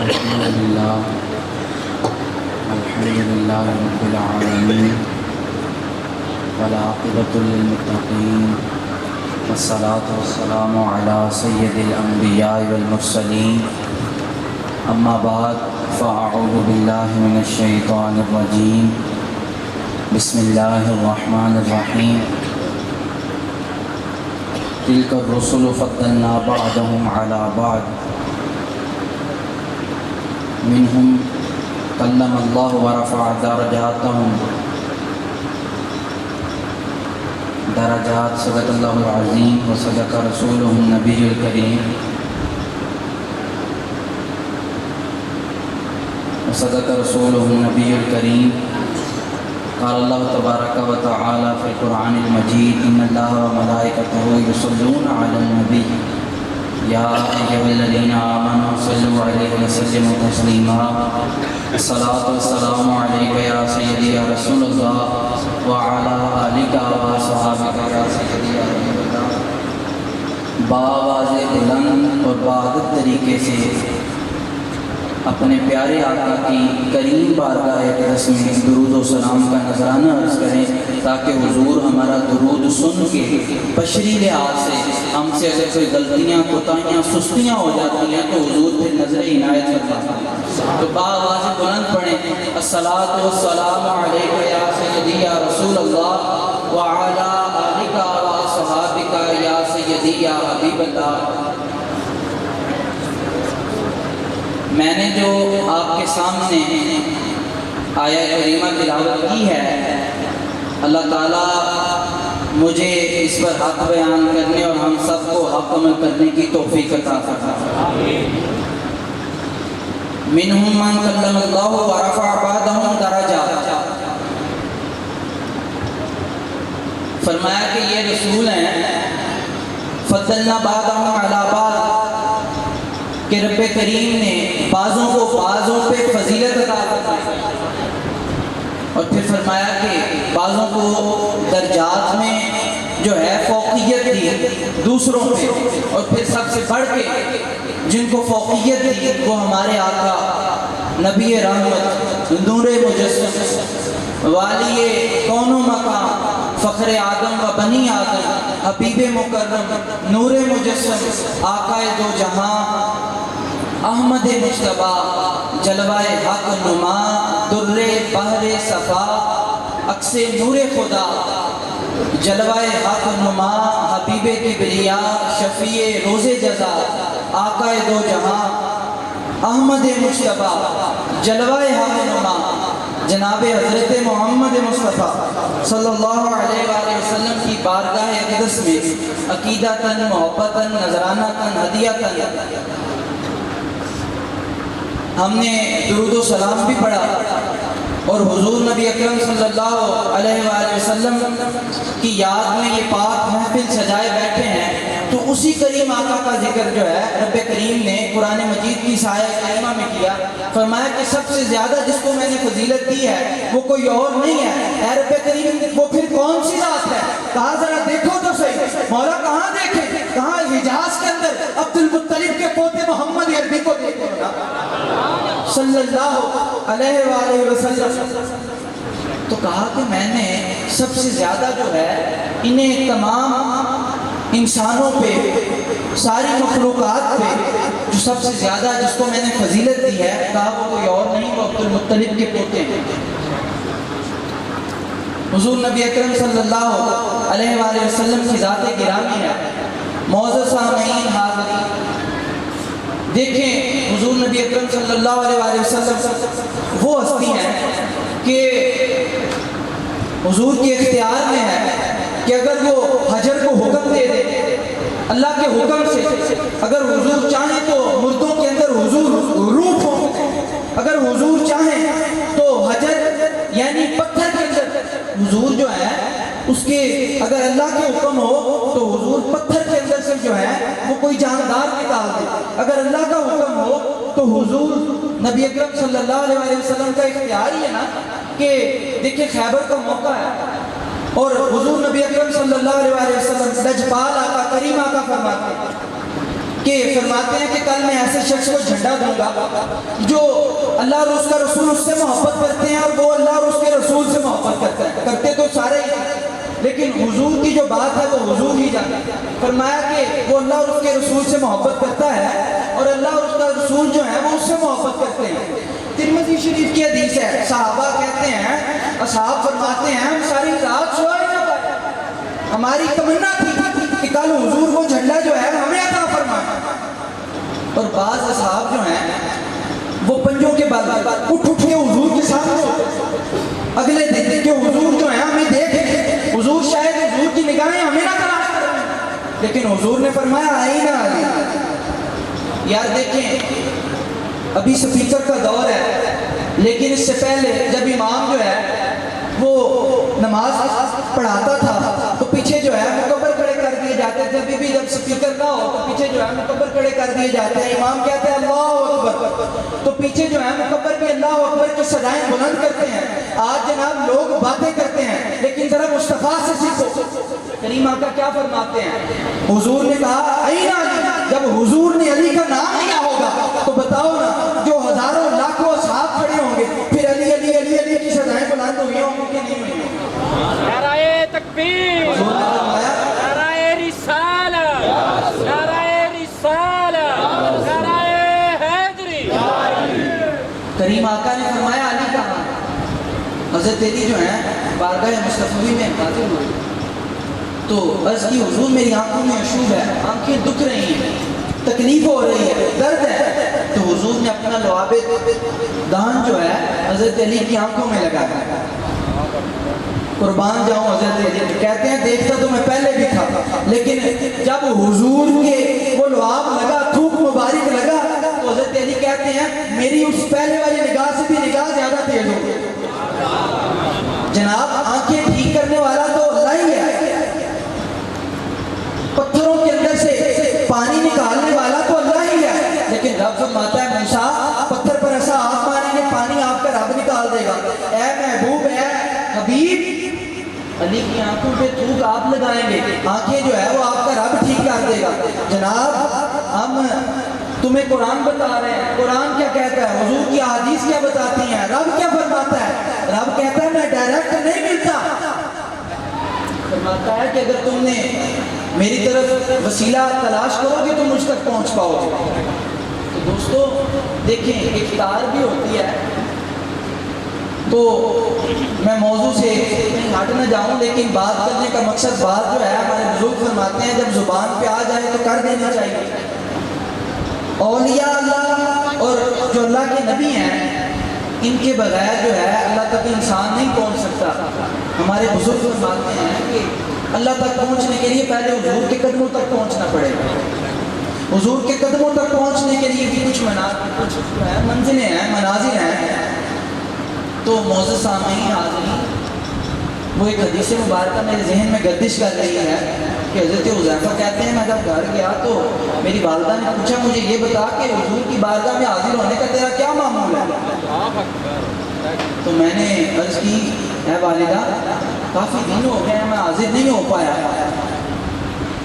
الحمد لله رب العالمين والعاقبة للمتقين والصلاة والسلام على سيد الأنبياء والمرسلين أما بعد فأعوذ بالله من الشيطان الرجيم بسم الله الرحمن الرحيم تلك الرسل فضلنا بعضهم على بعض منهم کلم اللہ ورفع درجات صدق اللہ العظیم وصدق رسولہ النبی الکریم قال اللہ تبارک و تعالی فی القرآن المجید ان اللہ وملائکتہ یصلون علی النبی یا ایھا الذین آمنوا صلوا علیہ وسلموا تسلیما الصلاۃ والسلام علیک یا سیدی یا رسول اللہ وعلی آلک واصحابک یا سیدی یا حبیب اللہ۔ بآواز بلند اور بہادر طریقے سے اپنے پیارے آقا کی کریم بارگاہ اقدس میں درود و سلام کا نذرانہ عرض کریں تاکہ حضور ہمارا درود سن کے بشری لحاظ سے ہم سے اگر کوئی غلطیاں کوتاہیاں سستیاں ہو جاتی ہیں تو حضور پھر نظر عنایت فرمائیں۔ تو بآواز بلند پڑھیں الصلاۃ والسلام علیک یا سیدی یا رسول اللہ وعلی آلک واصحابک یا سیدی یا حبیب اللہ۔ میں نے جو آپ کے سامنے آیہ کریمہ تلاوت کی ہے، اللہ تعالیٰ مجھے اس پر حق بیان کرنے اور ہم سب کو حق عمل کرنے کی توفیق عطا فرمائے۔ منہم من کلم اللہ ورفع بعضهم درجات، فرمایا کہ یہ رسول ہیں فضلنا بعضهم علی بعض، کہ رب کریم نے بعضوں کو بعضوں پہ فضیلت عطا فرمائی، اور پھر فرمایا کہ بعضوں کو درجات میں جو ہے فوقیت دی دوسروں پہ، اور پھر سب سے بڑھ کے جن کو فوقیت دی وہ ہمارے آقا نبی رحمت نور مجسم والی کون و مقام فخر آدم و بنی آدم حبیب مکرم نور مجسم آقا دو جہاں احمد مجتبیٰ جلوہ حق نما در بحر صفا عکس نور خدا جلوہ حق نما حبیب کبریا شفیع روز جزا آقا دو جہاں احمد مجتبیٰ جلوہ حق نما جناب حضرت محمد مصطفیٰ صلی اللہ علیہ وآلہ وسلم کی بارگاہ اقدس میں عقیدتاً محبتاً نذرانتاً ہدیتاً ہم نے درود و سلام بھی پڑھا، اور حضور نبی اکرم صلی اللہ علیہ وآلہ وسلم کی یاد میں یہ پاک محفل سجائے بیٹھے ہیں، تو اسی کریم آقا کا ذکر جو ہے رب کریم نے قرآن مجید کی سایہ کریمہ میں کیا۔ فرمایا کہ سب سے زیادہ جس کو میں نے فضیلت دی ہے وہ کوئی اور نہیں ہے، اے رب کریم وہ پھر کون سی ذات ہے؟ کہا ذرا دیکھو تو صحیح، مولا کہاں دیکھیں؟ کہاں حجاز کے اندر عبد المطلب کے پوتے محمد عربی کو دیکھو نا صلی اللہ علیہ وآلہ وسلم۔ تو کہا کہ میں نے سب سے زیادہ جو ہے انہیں تمام انسانوں پہ ساری مخلوقات پہ جو سب سے زیادہ جس کو میں نے فضیلت دی ہے، کہا وہ کوئی اور نہیں، وہ عبد المطلب کے پوتے ہیں۔ حضور نبی اکرم صلی اللہ علیہ وآلہ وسلم کی ذات گرامی ہے۔ معزز سامعین حاضرین، دیکھیں حضور نبی اکرم صلی اللہ علیہ وآلہ وسلم وہ ہستی ہیں کہ حضور کی اختیار میں ہے کہ اگر وہ حجر کو حکم دے دے اللہ کے حکم سے، اگر حضور چاہیں تو مردوں کے اندر حضور روح ہو، اگر حضور چاہیں تو حجر یعنی پتھر کے اندر حضور جو ہے اس کے اگر اللہ کے حکم ہو تو حضور پتھر کے اندر سے جو ہے وہ کوئی جاندار نکال دے، اگر اللہ کا حکم ہو تو حضور نبی اکرم صلی اللہ علیہ وسلم کا اختیار ہی ہے نا کہ دیکھیں خیبر کا موقع ہے اور حضور نبی اکرم صلی اللہ علیہ وسلم لجپال آقا کریم آقا فرماتے ہیں کہ فرماتے ہیں کہ کل میں ایسے شخص کو جھنڈا دوں گا جو اللہ اور اس کا رسول اس سے محبت کرتے ہیں اور وہ اللہ اور اس کے رسول سے محبت کرتے تو سارے ہی، لیکن حضور کی جو بات ہے وہ حضور ہی جانتے ہیں۔ فرمایا کہ وہ اللہ اور اس کے رسول سے محبت کرتا ہے اور اللہ اور اس کا رسول جو ہے وہ اس سے محبت کرتے ہیں۔ ترمذی شریف کی حدیث ہے، صحابہ کہتے ہیں، اصحاب فرماتے ہیں، ہم ساری رات سوئے نہ پائے، ہماری تمنا تھی کہ کل حضور کو جھنڈا جو ہے ہمیں عطا فرمائے۔ اور بعض اصحاب جو ہیں وہ پنجوں کے بل اٹھ کے حضور کے سامنے اگلے دن کہ حضور جو ہے ہمیں دیکھ، حضور شاید حضور کی نگاہیں ہمیں نہ تلاش کریں، لیکن حضور نے فرمایا آئی نہ آئی۔ یار دیکھیں ابھی سپیکر کا دور ہے، لیکن اس سے پہلے جب امام جو ہے وہ نماز پڑھاتا تھا تو پیچھے جو ہے مکبر کھڑے کر دیے جاتے تھے، ابھی بھی جب سپیکر نہ ہو تو پیچھے جو ہے مکبر کھڑے کر دیے جاتے ہیں، امام کہتے ہیں اللہ اکبر تو پیچھے جو ہے مکبر بھی اللہ اکبر کی صدائیں بلند کرتے ہیں۔ آج جناب لوگ باتیں کرتے ہیں، لیکن ذرا مصطفیٰ سے سیکھو۔ کریم آقا کیا فرماتے ہیں؟ حضور نے کہا علی، جب حضور نے علی کا نام لیا ہوگا تو بتاؤ نا جو ہزاروں لاکھوں اصحاب کھڑے ہوں گے پھر علی علی علی علی کی صدائیں بلند ہوئی ہوں گی کہ نہیں ہوئی؟ نعرہ تکبیر، نعرہ رسالت، نعرہ رسالت، نعرہ حیدری۔ کریم آقا نے فرمایا علی کہاں؟ حضرت علی جو ہیں بارگاہ مصطفی میں حاضر ہوئے تو عرض کی حضور میری آنکھوں میں اشوب ہے، آنکھیں دکھ رہی ہیں، تکلیف ہو رہی ہے، درد ہے۔ تو حضور نے اپنا لعاب دہن جو ہے حضرت علی کی آنکھوں میں لگایا۔ قربان جاؤں حضرت علی، کہتے ہیں دیکھتا تو میں پہلے بھی تھا، لیکن جب حضور کے وہ لعاب لگا، تھوک مبارک لگا تو حضرت علی کہتے ہیں میری اس پہلے والی نگاہ سے بھی نگاہ زیادہ تیز ہو گئی۔ جناب آنکھیں ٹھیک کرنے والا تو اللہ ہی ہے، پتھروں کے اندر سے پانی نکالنے والا تو اللہ ہی ہے، لیکن رب فرماتا ہے موسیٰ پتھر پر ایسا ہاتھ ماریں گے پانی آپ کا رب نکال دے گا۔ اے محبوب، اے حبیب، علی کی آنکھوں پہ تھوک آپ لگائیں گے، آنکھیں جو ہے وہ آپ کا رب ٹھیک کر دے گا۔ جناب ہم تمہیں قرآن بتا رہے ہیں، قرآن کیا کہتا ہے، حضور کی احادیث کیا بتاتی ہیں، رب کیا فرماتا ہے؟ رب کہتا ہے میں ڈائریکٹ نہیں ملتا، فرماتا ہے کہ اگر تم نے میری طرف وسیلہ تلاش کرو گے تو مجھ تک پہنچ پاؤ گے۔ تو دوستو دیکھیں ایک تار بھی ہوتی ہے، تو میں موضوع سے کہیں ہٹ نہ جاؤں، لیکن بات کرنے کا مقصد بات جو ہے ہمارے بزرگ فرماتے ہیں جب زبان پہ آ جائے تو کر دینا چاہیے۔ اولیاء اللہ اور جو اللہ کے نبی ہیں ان کے بغیر جو ہے اللہ تک انسان نہیں پہنچ سکتا۔ ہمارے بزرگ فرماتے ہیں کہ اللہ تک پہنچنے کے لیے پہلے حضور کے قدموں تک پہنچنا پڑے گا۔ حضور کے قدموں تک پہنچنے کے لیے بھی کچھ منزلیں ہیں، منازل ہیں۔ تو معزز سامعین حاضرین، وہ ایک حدیث مبارکہ میرے ذہن میں گردش کر رہی ہے کہ حضرت حذیفہ کہتے ہیں میں جب گھر گیا تو میری والدہ نے پوچھا مجھے یہ بتا کہ حضور کی بارگاہ میں حاضر ہونے کا تیرا کیا معمول ہے؟ تو میں نے عرض کی اے والدہ کافی دن ہو گئے ہیں میں حاضر نہیں ہو پایا۔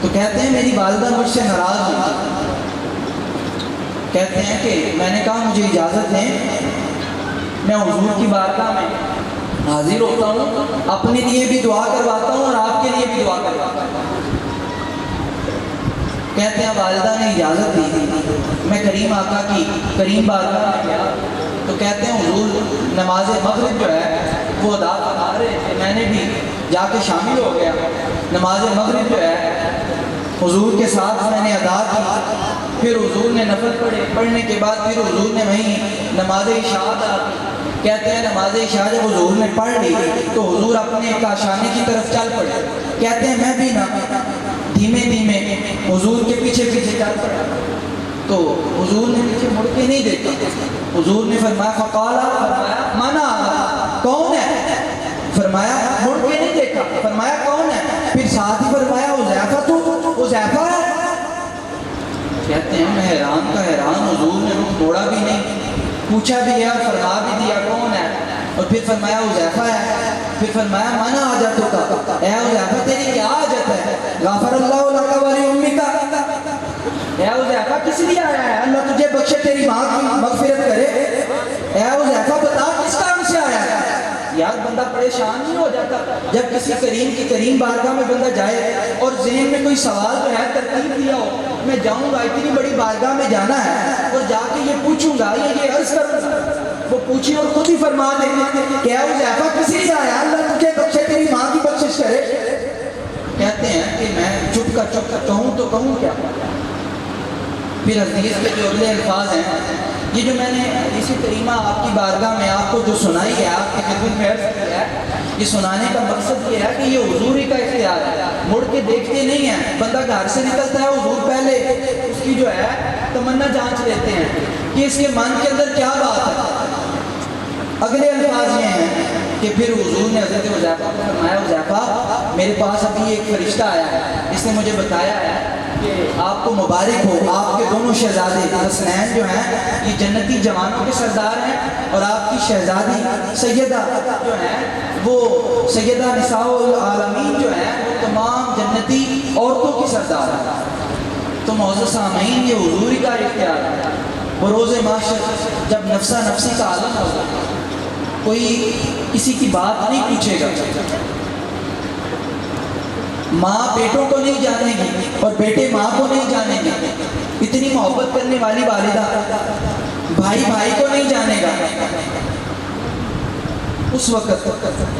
تو کہتے ہیں میری والدہ مجھ سے ناراض ہوئی، کہتے ہیں کہ میں نے کہا مجھے اجازت دیں میں حضور کی بارگاہ میں حاضر ہوتا ہوں، اپنے لیے بھی دعا کرواتا ہوں اور آپ کے لیے بھی دعا کرواتا ہوں۔ کہتے ہیں والدہ نے اجازت دی، میں کریم آقا کی کریم بارگاہ میں گیا تو کہتے ہیں حضور نماز مغرب جو ہے وہ ادا کرا رہے تھے، میں نے بھی جا کے شامل ہو گیا۔ نماز مغرب جو ہے حضور کے ساتھ میں نے ادا کی، پھر حضور نے نفل پڑھنے کے بعد پھر حضور نے وہیں نماز عشاء ادا کی۔ کہتے ہیں نماز عشاء جب حضور نے پڑھ لی تو حضور اپنے کاشانے کی طرف چل پڑے۔ کہتے ہیں میں بھی نا دھیمے دھیمے حضور کے پیچھے پیچھے چل پڑا تو حضور نے پیچھے مڑ کے نہیں دیکھا۔ حضور نے فرمایا فقالا، فرمایا مانا کون ہے؟ فرمایا مڑ کے نہیں دیکھا، فرمایا کون ہے؟ پھر ساتھ ہی فرمایا حذیفہ تو حذیفہ ہے۔ کہتے ہیں میں حیران کا حیران، حضور نے رخ موڑا بھی نہیں، پوچھا بھی ہے اور فرما بھی دیا کون ہے، اور پھر فرمایا حذیفہ ہے۔ پھر فرمایا مانا حاجتک کا، اے حذیفہ تیری کیا حاجت ہے؟ غفر اللہ لک ولی امک، اے حذیفہ کس لیے آیا ہے؟ اللہ تجھے بخشے، تیری ماں کی مغفرت کرے۔ اے حذیفہ بتا کس کام سے آیا ہے؟ یار بندہ پریشان نہیں ہو جاتا جب کسی کریم کی کریم بارگاہ میں بندہ جائے اور ذہن میں کوئی سوال جو ہے ترتیب دیا ہو، میں جاؤں گا اتنی بڑی بارگاہ میں جانا ہے اور جا کے یہ پوچھوں گا یا یہ عرض کروں گا، وہ پوچھیں اور خود ہی فرما دیں کہ اے حذیفہ کس لیے آیا؟ اللہ تجھے بخشے، تیری ماں کی بخشش کرے۔ کہتے ہیں کہ میں چپ کر کہوں تو کہوں کیا؟ پھر حدیث کے جو اگلے الفاظ ہیں، یہ جو میں نے حدیث کریمہ آپ کی بارگاہ میں آپ کو جو سنائی ہے، آپ کی خدمت میں عرض کیا ہے، یہ سنانے کا مقصد یہ ہے کہ یہ حضور ہی کا اختیار ہے، مڑ کے دیکھتے نہیں ہیں۔ بندہ گھر سے نکلتا ہے، حضور پہلے اس کی جو ہے تمنا جانچ لیتے ہیں کہ اس کے من کے اندر کیا بات ہے۔ اگلے الفاظ یہ ہیں کہ پھر حضور نے حضرت حذیفہ کو فرمایا، حذیفہ میرے پاس ابھی ایک فرشتہ آیا ہے، اس نے مجھے بتایا ہے کہ آپ کو مبارک ہو، آپ کے دونوں شہزادے حسنین جو ہیں یہ جنتی جوانوں کے سردار ہیں، اور آپ کی شہزادی سیدہ جو ہیں وہ سیدہ نساء العالمین جو ہیں وہ تمام جنتی عورتوں کی سردار ہیں۔ تو معزز سامعین، یہ حضور ہی کا اختیار ہے۔ بروز معاشر جب نفسا نفسی کا عالم ہوگا، کوئی کسی کی بات نہیں پوچھے گا، ماں بیٹوں کو نہیں جانے گی اور بیٹے ماں کو نہیں جانیں گے، اتنی محبت کرنے والی والدہ بھائی بھائی کو نہیں جانے گا۔ اس وقت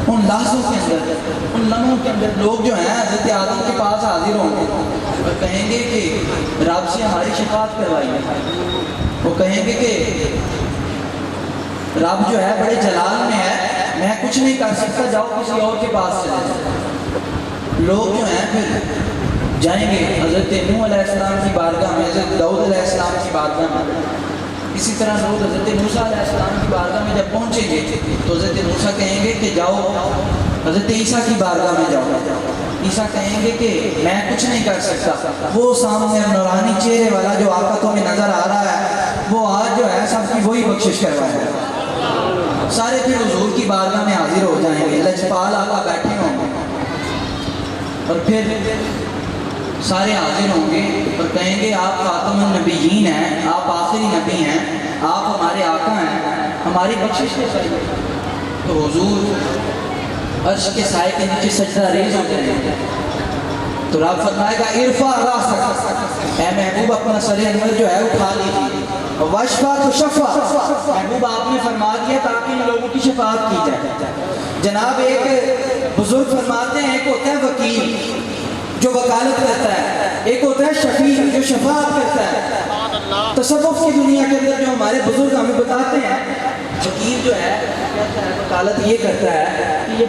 ان لحظوں کے اندر، ان لمحوں کے اندر لوگ جو ہیں حضرت آدم کے پاس حاضر ہوں گے اور کہیں گے کہ رب سے ہماری شفاعت کروائیے۔ وہ کہیں گے کہ رب جو ہے بڑے جلال میں ہے، میں کچھ نہیں کر سکتا، جاؤ کسی اور کے پاس چلے جاؤ۔ لوگ جو ہیں پھر جائیں گے حضرت نوح علیہ السلام کی بارگاہ میں، حضرت داؤد علیہ السلام کی بارگاہ میں، اسی طرح لوگ حضرت موسیٰ علیہ السلام کی بارگاہ میں جب پہنچیں گے تو حضرت موسیٰ کہیں گے کہ جاؤ حضرت عیسیٰ کی بارگاہ میں جاؤ۔ عیسیٰ کہیں گے کہ میں کچھ نہیں کر سکتا، وہ سامنے نورانی چہرے والا جو آقا تمہیں نظر آ رہا ہے وہ آج جو ہے سب کی وہی بخشش کروائے گا۔ سارے پھر حضور کی بارگاہ میں حاضر ہو جائیں گے، لجپال آقا بیٹھے ہوں گے اور پھر سارے حاضر ہوں گے اور کہیں گے آپ خاتم النبیین ہیں، آپ آخری نبی ہیں، آپ ہمارے آقا ہیں، ہماری بخشش کے چاہیے۔ تو حضور عرش کے سائے کے نیچے سجدہ ریز ہو جائیں گے، تو رب فرمائے گا ارفع راسک، اے محبوب اپنا سر انور جو ہے اٹھا لیجیے، واشفا تو شفا، محبوب آپ نے فرما دیا تاکہ ان لوگوں کی شفاعت کی جائے۔ جناب ایک بزرگ فرماتے ہیں، ایک ہوتا ہے وکیل جو وکالت کرتا ہے، ایک ہوتا ہے شفیع جو شفاعت کرتا ہے۔ تصوف کی دنیا کے اندر جو ہمارے بزرگ ہمیں بتاتے ہیں، وکیل جو ہے وکالت یہ کرتا ہے کہ یہ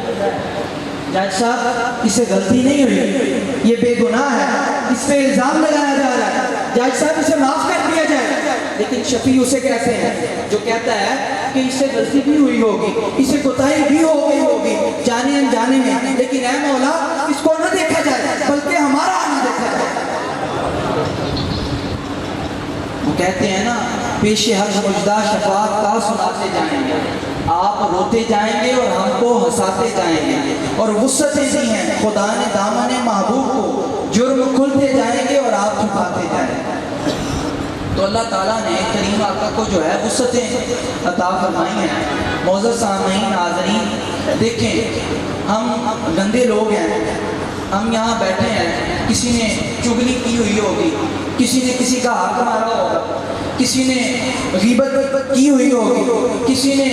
جج صاحب اس سے غلطی نہیں ہوئی، یہ بے گناہ ہے، اس پہ الزام لگایا جا رہا ہے، جج صاحب اسے معاف کر دیا جائے۔ لیکن شفیع اسے کہتے ہیں جو کہتا ہے کہ اس سے غلطی بھی ہوئی ہوگی، اسے کوتاہی بھی ہو گئی ہوگی جانے انجانے میں، لیکن اے مولا اس کو نہ دیکھا جائے بلکہ ہمارا آنا دیکھا جائے۔ وہ کہتے ہیں نا پیش حق مجدہ شفاعت کا سناتے جائیں گے، آپ روتے جائیں گے اور ہم کو ہنساتے جائیں گے، اور وسعتیں دی ہیں خدا نے دامن محبوب کو، جرم کھلتے جائیں گے اور آپ چھپاتے جائیں گے۔ تو اللہ تعالیٰ نے کریم آقا کو جو ہے وسعتیں عطا فرمائی ہیں۔ معزز سامعین ناظرین، دیکھیں ہم گندے لوگ ہیں، ہم یہاں بیٹھے ہیں، کسی نے چغلی کی ہوئی ہوگی، کسی نے کسی کا حق مارا ہوگا، کسی نے غیبت کی ہوئی ہوگی، کسی نے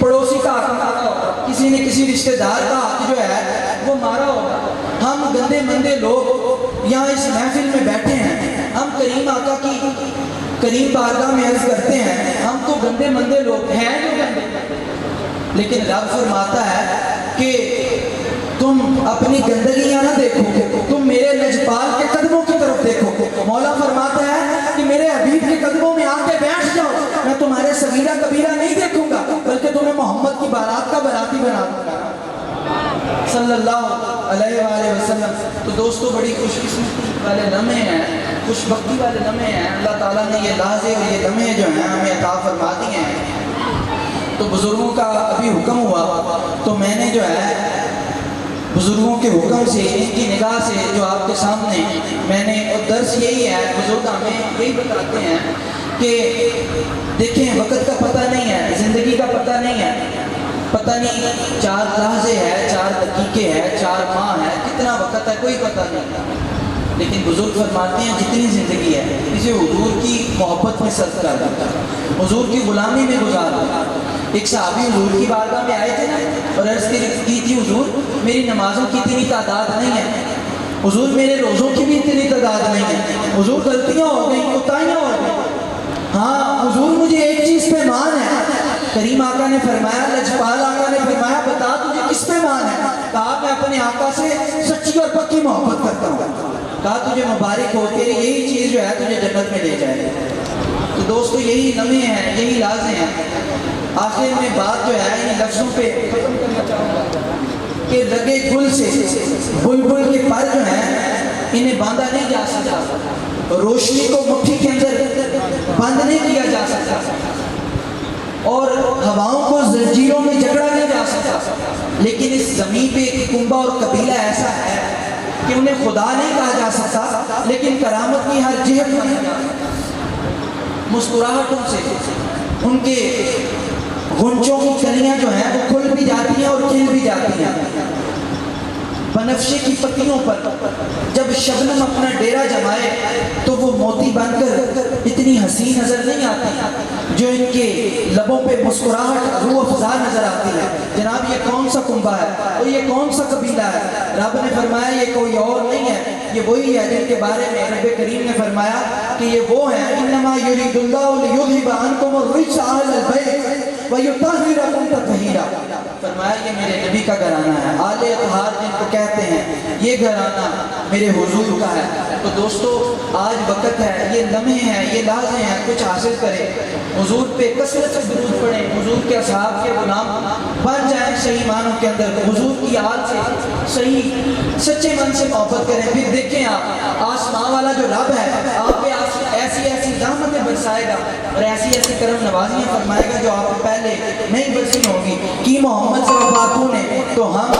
پڑوسی کا حق مارا ہوگا، کسی نے کسی رشتہ دار کا حق جو ہے وہ مارا ہوگا۔ ہم گندے مندے لوگ یہاں اس محفل میں بیٹھے ہیں، ہم کریم آقا کی کریم بارگاہ میں عرض کرتے ہیں ہم تو گندے مندے لوگ ہیں جو گندے، لیکن رب فرماتا ہے کہ تم اپنی گندگیاں نہ دیکھو، تم میرے لجپال کے قدموں کی طرف دیکھو۔ مولا فرماتا ہے کہ میرے حبیب کے قدموں میں آ کے بیٹھ جاؤ، میں تمہارے صغیرہ کبیرہ نہیں دیکھوں گا بلکہ تمہیں محمد کی بارات کا باراتی بنا دوں گا صلی اللہ علیہ وآلہ وسلم۔ تو دوستو بڑی خوش قسمتی والے لمحے ہیں، خوش بختی والے لمحے ہیں، اللہ تعالیٰ نے یہ لحظے اور یہ لمحے جو ہیں ہمیں عطا فرما دیے ہیں۔ تو بزرگوں کا ابھی حکم ہوا تو میں نے جو ہے بزرگوں کے حکم سے، ان کی نگاہ سے جو آپ کے سامنے میں نے، اور درس یہی ہے، بزرگ ہمیں یہی بتاتے ہیں کہ دیکھیں وقت کا پتہ نہیں ہے، زندگی کا پتہ نہیں ہے، پتہ نہیں 4 لحظے ہے، 4 دقیقے ہے، 4 ماہ ہے، کتنا وقت ہے کوئی پتہ نہیں، لیکن بزرگ فرماتے ہیں جتنی زندگی ہے اسے حضور کی محبت میں صرف کر دو، حضور کی غلامی میں گزار دو۔ ایک صحابی حضور کی بارگاہ میں آئے تھے اور عرض کی تھی حضور میری نمازوں کی اتنی تعداد نہیں ہے، حضور میرے روزوں کی بھی اتنی تعداد نہیں ہے، حضور غلطیاں ہو گئیں، کوتاہیاں ہو گئیں، ہاں حضور مجھے ایک چیز پہ مان ہے۔ کریم آقا نے فرمایا، لجپال آقا نے فرمایا بتا تجھے کس پہ مان ہے؟ کہا میں اپنے آقا سے سچی اور پکی محبت کرتا ہوں۔ کہا تجھے مبارک ہو، تیری یہی چیز جو ہے تجھے جنت میں لے جائے۔ تو دوستو یہی لمحے ہیں، یہی لحظے ہیں۔ آخر میں بات جو ہے ان لفظوں پہ ختم کرنا چاہوں گا کہ لگے گل سے بلبل کے پر جو ہیں انہیں باندھا نہیں جا سکتا، روشنی کو مٹھی کے اندر بند نہیں کیا جا سکتا، اور ہواؤں کو زنجیروں میں جکڑا نہیں جا سکتا، لیکن اس زمین پہ ایک کنبہ اور قبیلہ ایسا ہے کہ انہیں خدا نہیں کہا جا سکتا، لیکن کرامت کی ہر جہت میں مسکراہٹوں سے ان کے غنچوں کی کلیاں جو ہیں وہ کھل بھی جاتی ہیں اور کھل بھی جاتی ہیں۔ بنفشے کی پتیوں پر جب شبنم اپنا ڈیرا جمائے تو وہ موتی بن کر اتنی حسین نظر نہیں آتی جو ان کے لبوں پہ مسکراہٹ روح افزا نظر آتی ہے۔ جناب یہ کون سا کنبہ ہے اور یہ کون سا قبیلہ ہے؟ رب نے فرمایا یہ کوئی اور نہیں ہے، یہ وہی ہے جن کے بارے میں رب کریم نے فرمایا کہ یہ وہ ہیں انما یرید اللہ لیذھب عنکم الرجس اہل البیت ویطہرکم تطہیرا۔ فرمایا یہ میرے نبی کا گھرانہ ہے، آل اطہار جن کو کہتے ہیں، یہ گھرانہ میرے حضور کا ہے۔ تو دوستو آج وقت ہے، یہ لمحے ہیں، یہ لحظے ہیں، کچھ حاصل کریں، حضور پہ کثرت سے درود پڑھیں، حضور کے اصحاب کے غلام بن جائیں صحیح معنوں کے اندر، حضور کی آل سے صحیح سچے من سے محبت کریں۔ پھر دیکھیں آپ آسمان والا جو رب ہے آپ پہ ایسی ایسی رحمتیں برسائے گا اور ایسی ایسی کرم نوازیاں فرمائے گا جو آپ پہ پہلے نہیں برسی ہوں گی۔ کی محمد صلی اللہ علیہ وسلم نے تو ہم